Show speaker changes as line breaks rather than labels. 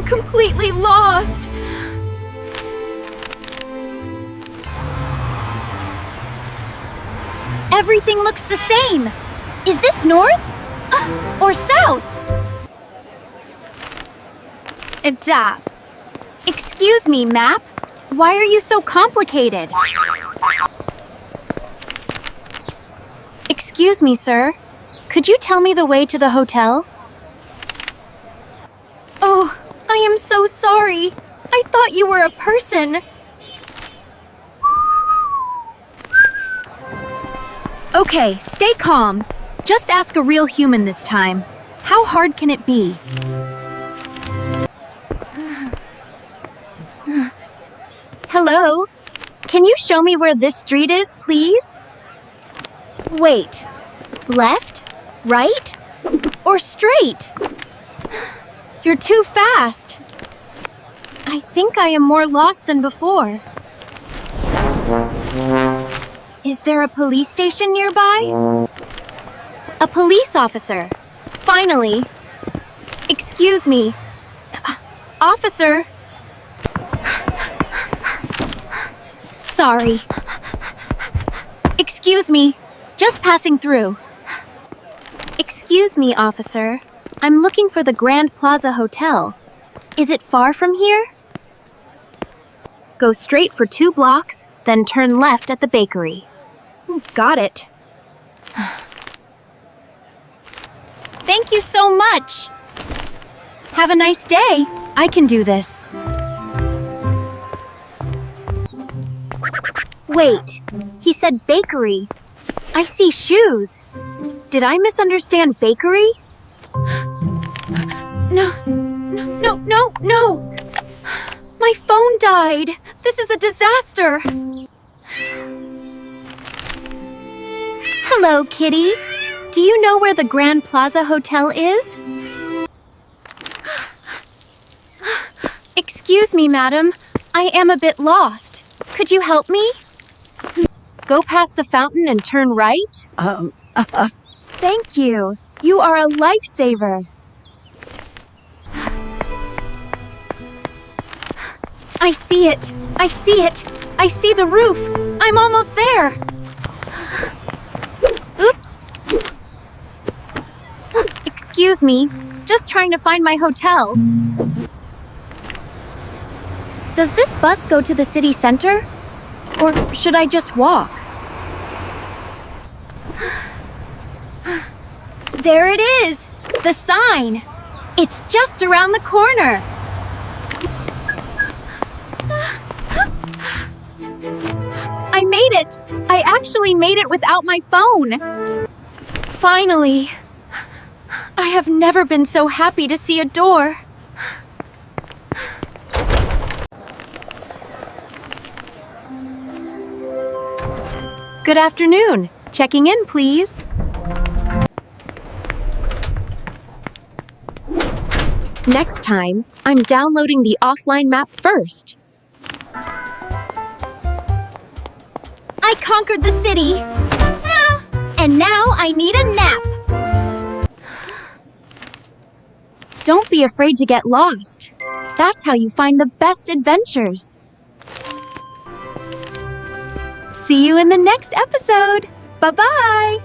completely lost. Everything looks the same. Is this north? Or south? Adapt. Excuse me, map. Why are you so complicated? Excuse me, sir. Could you tell me the way to the hotel? Oh, I am so sorry. I thought you were a person. Okay, stay calm. Just ask a real human this time. How hard can it be? Hello? Can you show me where this street is, please? Wait. Left? Right? Or straight? You're too fast. I think I am more lost than before. Is there a police station nearby? A police officer. Finally. Excuse me. Officer. Sorry. Excuse me. Just passing through. Excuse me, officer. I'm looking for the Grand Plaza Hotel. Is it far from here? Go straight for 2 blocks, then turn left at the bakery. Got it. Thank you so much. Have a nice day. I can do this. Wait, he said bakery. I see shoes. Did I misunderstand bakery? No. My phone died. This is a disaster. Hello, kitty. Do you know where the Grand Plaza Hotel is? Excuse me, madam. I am a bit lost. Could you help me? Go past the fountain and turn right? Thank you. You are a lifesaver. I see it. I see the roof. I'm almost there. Oops. Excuse me. Just trying to find my hotel. Does this bus go to the city center? Or should I just walk? There it is! The sign! It's just around the corner! I made it! I actually made it without my phone! Finally! I have never been so happy to see a door. Good afternoon. Checking in, please. Next time, I'm downloading the offline map first. I conquered the city! And now I need a nap! Don't be afraid to get lost. That's how you find the best adventures. See you in the next episode! Bye-bye!